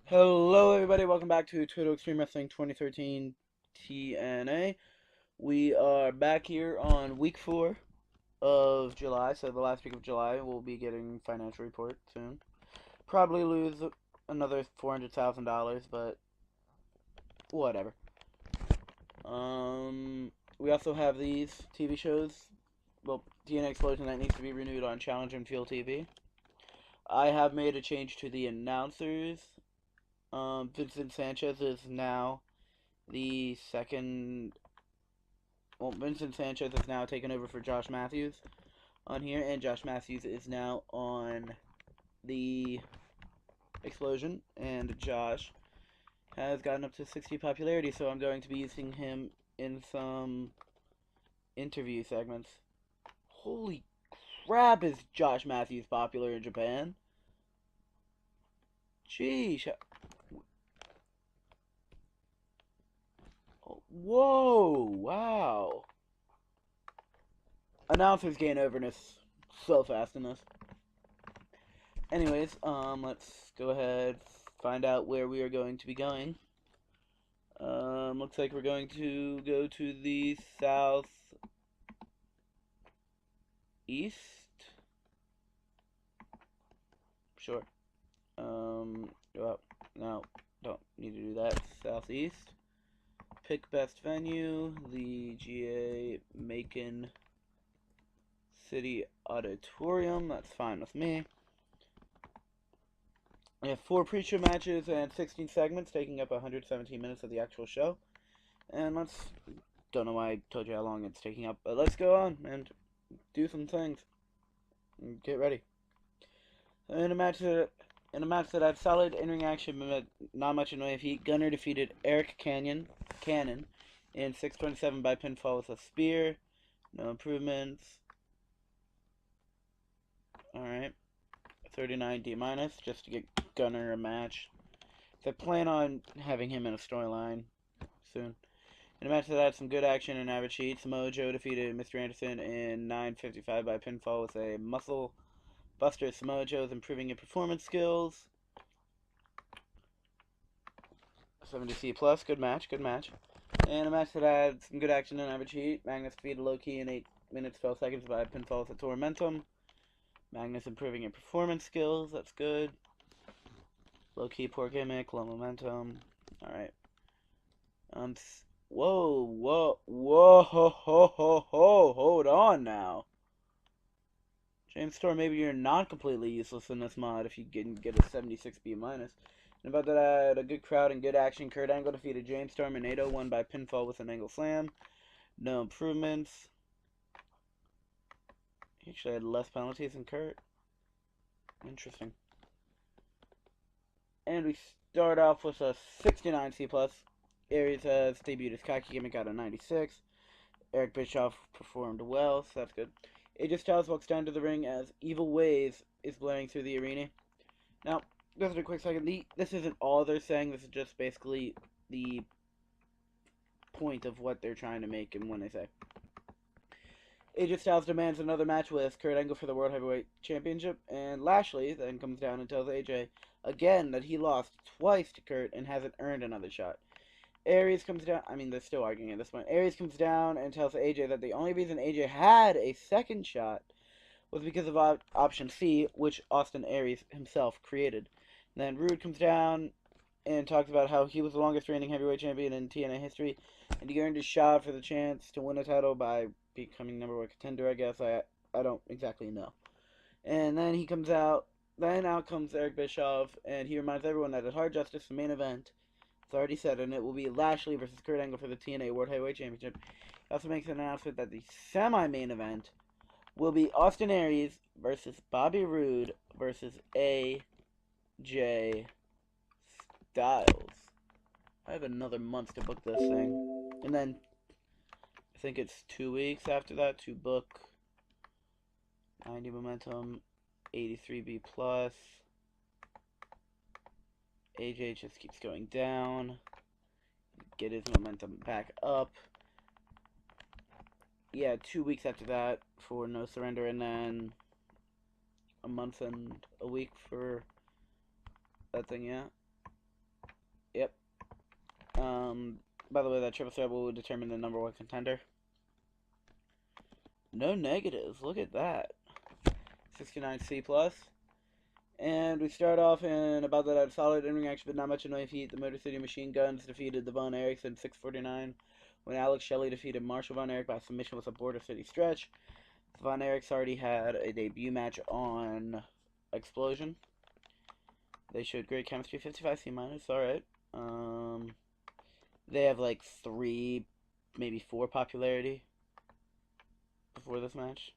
Hello, everybody. Welcome back to Total Extreme Wrestling 2013 TNA. We are back here on week 4 of July, so the last week of July. We'll be getting financial report soon. Probably lose another $400,000, but whatever. We also have these TV shows. Well, TNA Explosion that needs to be renewed on Challenge and Fuel TV. I have made a change to the announcers. Vincent Sanchez is now the second. Well, Vincent Sanchez has now taken over for Josh Matthews on here, and Josh Matthews is now on the Explosion, and Josh has gotten up to 60 popularity, so I'm going to be using him in some interview segments. Holy crap, is Josh Matthews popular in Japan? Jeez. Whoa, wow. Announcers gain overness so fast in this. Anyways, let's go ahead, find out where we are going to be going. Looks like we're going to go to the southeast. Sure. Well, no, don't need to do that. Southeast. Pick best venue, the GA Macon City Auditorium. That's fine with me. We have 4 pre-show matches and 16 segments, taking up 117 minutes of the actual show. And don't know why I told you how long it's taking up, but let's go on and do some things. And get ready. In a match that had solid in-ring action, but not much in the way of heat, Gunner defeated Eric Cannon in 6:27 by pinfall with a spear. No improvements. Alright. 39 D-, just to get Gunner a match. They plan on having him in a storyline soon. In a match that had some good action and average heat, Samoa Joe defeated Mr. Anderson in 9:55 by pinfall with a muscle buster. Samoa Joe is improving in performance skills. 70C plus, good match. And a match that had some good action and average heat. Magnus defeated Low Key in 8 minutes 12 seconds by pinfall with a Tormentum. Magnus improving in performance skills, that's good. Low Key, poor gimmick, low momentum. Alright. Whoa, hold on now. James Storm, maybe you're not completely useless in this mod if you can get a 76 B-. And about that, I had a good crowd and good action. Kurt Angle defeated James Storm in 801 by pinfall with an angle slam. No improvements. He actually had less penalties than Kurt. Interesting. And we start off with a 69 C+. Aries has debuted his cocky gimmick out of 96. Eric Bischoff performed well, so that's good. AJ Styles walks down to the ring as Evil Ways is blaring through the arena. Now, just a quick second. This isn't all they're saying. This is just basically the point of what they're trying to make and when they say. AJ Styles demands another match with Kurt Angle for the World Heavyweight Championship, and Lashley then comes down and tells AJ again that he lost twice to Kurt and hasn't earned another shot. Aries comes down. I mean, they're still arguing at this point. Aries comes down and tells AJ that the only reason AJ had a second shot was because of option C, which Austin Aries himself created. And then Rude comes down and talks about how he was the longest reigning heavyweight champion in TNA history, and he earned his shot for the chance to win a title by becoming number 1 contender, I guess. I don't exactly know. And then he comes out. Then out comes Eric Bischoff, and he reminds everyone that at Hard Justice, the main event, it's already said, and it will be Lashley versus Kurt Angle for the TNA World Heavyweight Championship. He also makes an announcement that the semi-main event will be Austin Aries versus Bobby Roode versus AJ Styles. I have another month to book this thing. And then I think it's 2 weeks after that to book 90 momentum, 83 B+. AJ just keeps going down. Get his momentum back up. Yeah, 2 weeks after that for No Surrender, and then a month and a week for that thing, yeah. By the way, that triple threat will determine the number 1 contender. No negatives. Look at that. 69C plus. And we start off in about that solid in-ring action, but not much in the way of heat. The Motor City Machine Guns defeated the Von Erichs in 6:49, when Alex Shelley defeated Marshall Von Erich by submission with a Border City stretch. The Von Erichs already had a debut match on Explosion. They showed great chemistry. 55C minus. All right. They have like 3, maybe 4 popularity before this match.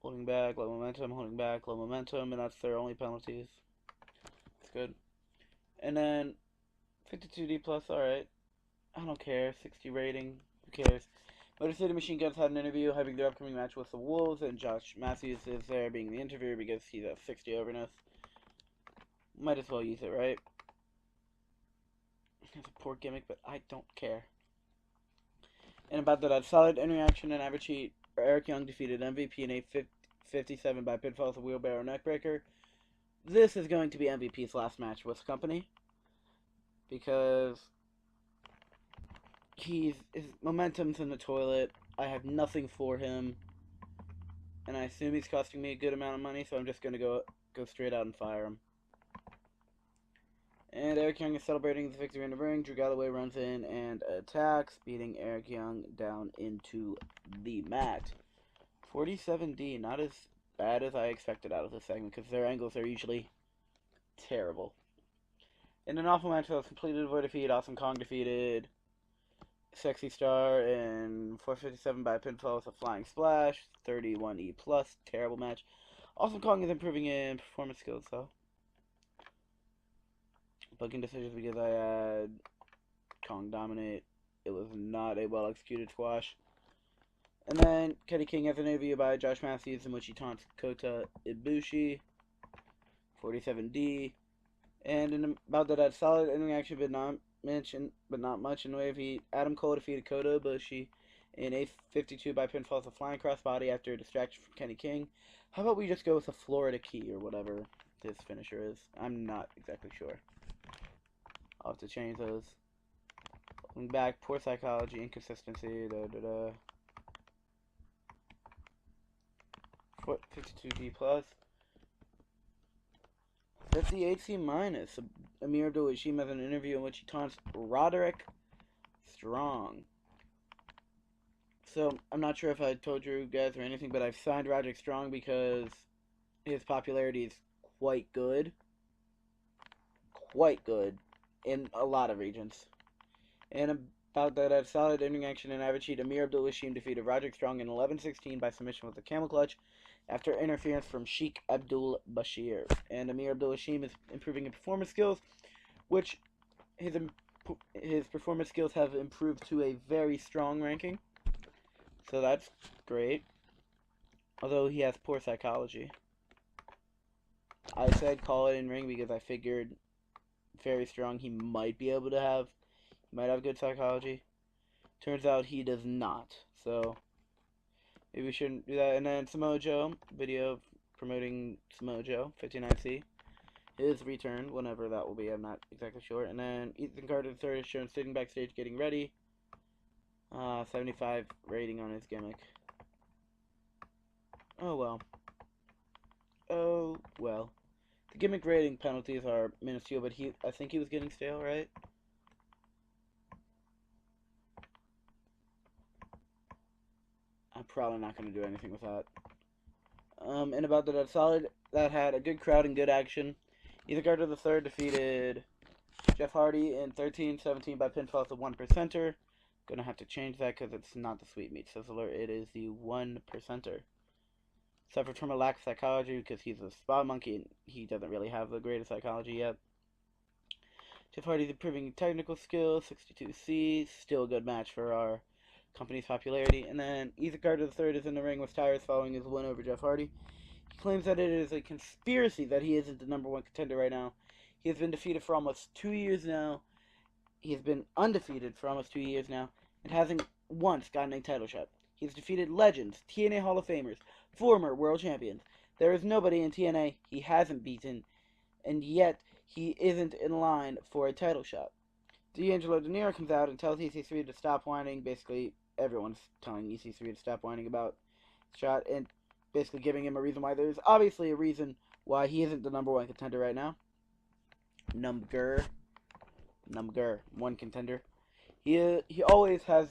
Holding back, low momentum, holding back, low momentum, and that's their only penalties. It's good. And then 52D plus, alright. I don't care. 60 rating. Who cares? Motor City Machine Guns had an interview hyping their upcoming match with the Wolves, and Josh Matthews is there being the interviewer because he's at 60 overness. Might as well use it, right? It's a poor gimmick, but I don't care. And about that, solid interaction and average heat. Eric Young defeated MVP in a 57 by pinfall with a wheelbarrow neckbreaker. This is going to be MVP's last match with the company, because his momentum's in the toilet. I have nothing for him, and I assume he's costing me a good amount of money, so I'm just going to go straight out and fire him. And Eric Young is celebrating the victory in the ring. Drew Galloway runs in and attacks, beating Eric Young down into the mat. 47D, not as bad as I expected out of this segment, because their angles are usually terrible. In an awful match that was completely devoid of heat, Awesome Kong defeated Sexy Star in 457 by pinfall with a flying splash. 31E plus, terrible match. Awesome Kong is improving in performance skills, though. Booking decisions because I had Kong dominate. It was not a well executed squash. And then Kenny King has an interview by Josh Matthews in which he taunts Kota Ibushi. 47D. And in about that solid in-ring action, but not much in the way of heat. Adam Cole defeated Kota Ibushi in a 52 by pinfall with a flying crossbody after a distraction from Kenny King. How about we just go with a Florida Key or whatever this finisher is? I'm not exactly sure. I'll have to change those. Looking back, poor psychology, inconsistency, 52D plus. 58C minus. Amir Abdul-Hashim has an interview in which he taunts Roderick Strong. So, I'm not sure if I told you guys or anything, but I've signed Roderick Strong because his popularity is quite good. Quite good. In a lot of regions. And about that solid in-ring action and average heat, Amir Abdul-Hashim defeated Roderick Strong in 11:16 by submission with a camel clutch after interference from Sheikh Abdul Bashir. And Amir Abdul-Hashim is improving in performance skills, which his performance skills have improved to a very strong ranking. So that's great. Although he has poor psychology. I said call it in ring because I figured very strong he might be able to have. He might have good psychology. Turns out he does not. So maybe we shouldn't do that. And then Samoa Joe, video promoting Samoa Joe, 59C. His return, whenever that will be, I'm not exactly sure. And then Ethan Carter III is shown sitting backstage getting ready. 75 rating on his gimmick. Oh well. Oh well. The gimmick rating penalties are minuscule, but I think he was getting stale, right? I'm probably not going to do anything with that. And about that solid, that had a good crowd and good action. Ethan Carter III defeated Jeff Hardy in 13-17 by pinfall with a 1%er. Gonna have to change that because it's not the Sweet Meat Sizzler, it is the 1%er. Suffered from a lack of psychology because he's a spot monkey and he doesn't really have the greatest psychology yet. Jeff Hardy's improving technical skills, 62C, still a good match for our company's popularity. And then Ethan Carter III is in the ring with Tyrus following his win over Jeff Hardy. He claims that it is a conspiracy that he isn't the #1 contender right now. He has been defeated for almost 2 years now. He has been undefeated for almost 2 years now and hasn't once gotten a title shot. He's defeated legends, TNA Hall of Famers, former world champions. There is nobody in TNA he hasn't beaten, and yet he isn't in line for a title shot. D'Angelo De Niro comes out and tells EC3 to stop whining. Basically, everyone's telling EC3 to stop whining about his shot and basically giving him a reason why. There's obviously a reason why he isn't the #1 contender right now. Number one contender. He always has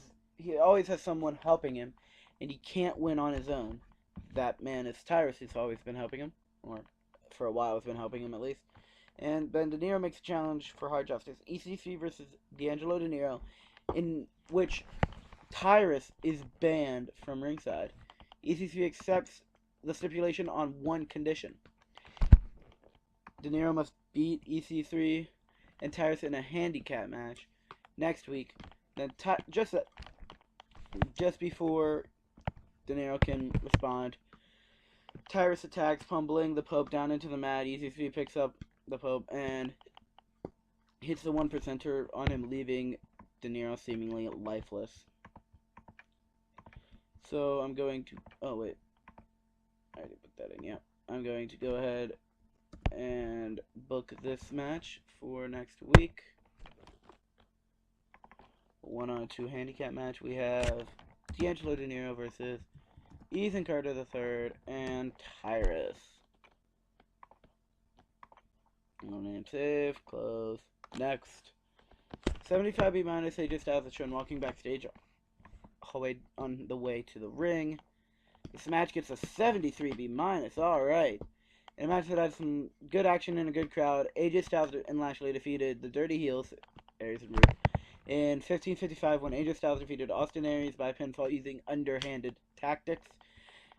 someone helping him, and he can't win on his own. That man is Tyrus, who's always been helping him, or for a while has been helping him at least. And then De Niro makes a challenge for hard justice. EC3 versus D'Angelo De Niro, in which Tyrus is banned from ringside. EC3 accepts the stipulation on one condition. De Niro must beat EC3 and Tyrus in a handicap match next week. Then just before De Niro can respond, Tyrus attacks, pummeling the Pope down into the mat. EC3 picks up the Pope and hits the 1%er on him, leaving De Niro seemingly lifeless. So I'm going to... Oh, wait. I already put that in, yeah. I'm going to go ahead and book this match for next week. 1-on-2 handicap match. We have D'Angelo De Niro versus Ethan Carter III and Tyrus. No name save. Close. Next. 75B minus AJ Styles is shown walking backstage on the way to the ring. This match gets a 73B minus. Alright. In a match that had some good action and a good crowd, AJ Styles and Lashley defeated the Dirty Heels, Aries and Root, in 1555 when AJ Styles defeated Austin Aries by pinfall using underhanded tactics.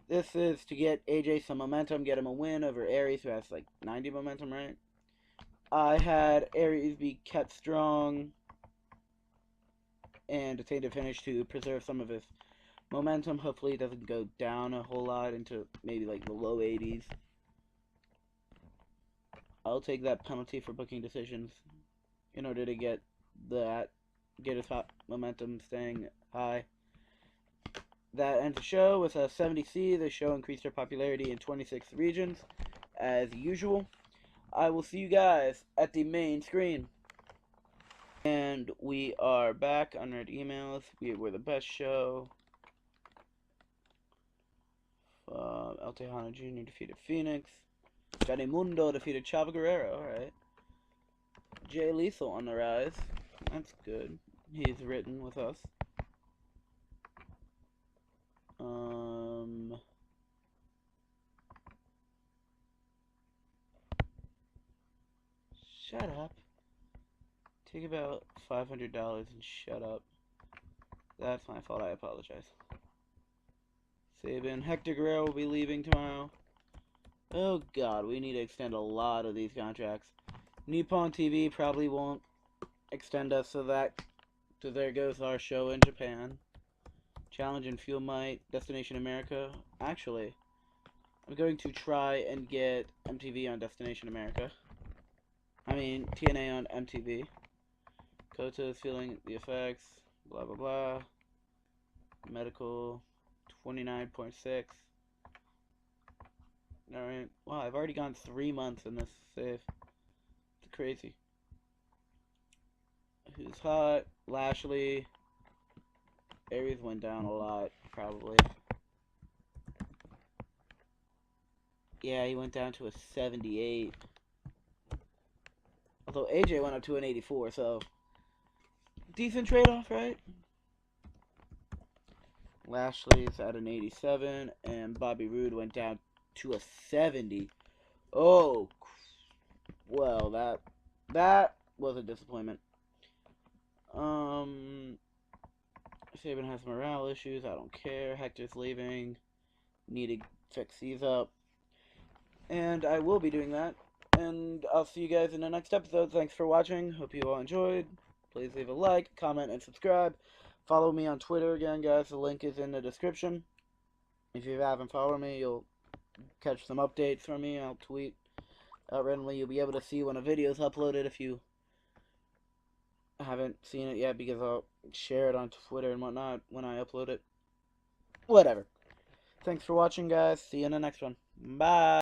This is to get AJ some momentum, get him a win over Aries, who has like 90 momentum, right? I had Aries be kept strong and attain a finish to preserve some of his momentum. Hopefully it doesn't go down a whole lot into maybe like the low 80s. I'll take that penalty for booking decisions in order to get his momentum staying high. That ends the show with a 70C. The show increased their popularity in 26 regions, as usual. I will see you guys at the main screen. And we are back. Unread emails. We were the best show. El Tejano Jr. defeated Phoenix. Johnny Mundo defeated Chavo Guerrero. Alright. Jay Lethal on the rise. That's good. He's written with us. Shut up. Take about $500 and shut up. That's my fault. I apologize. Sabin. Hector Guerrero will be leaving tomorrow. Oh god, we need to extend a lot of these contracts. Nippon TV probably won't extend us, so there goes our show in Japan. Challenge and Fuel Might, Destination America. Actually, I'm going to try and get MTV on Destination America. I mean, TNA on MTV. Kota is feeling the effects. Blah, blah, blah. Medical, 29.6. Alright. Wow, I've already gone 3 months in this save. It's crazy. Who's hot? Lashley. Aries went down a lot, probably. Yeah, he went down to a 78. Although AJ went up to an 84, so decent trade-off, right? Lashley's at an 87, and Bobby Roode went down to a 70. Oh, well, that was a disappointment. Sabin has morale issues. I don't care. Hector's leaving. Need to fix these up. And I will be doing that. And I'll see you guys in the next episode. Thanks for watching. Hope you all enjoyed. Please leave a like, comment, and subscribe. Follow me on Twitter again, guys. The link is in the description. If you haven't followed me, you'll catch some updates from me. I'll tweet randomly. You'll be able to see when a video is uploaded if you haven't seen it yet, because I'll share it on Twitter and whatnot when I upload it. Whatever. Thanks for watching, guys. See you in the next one. Bye.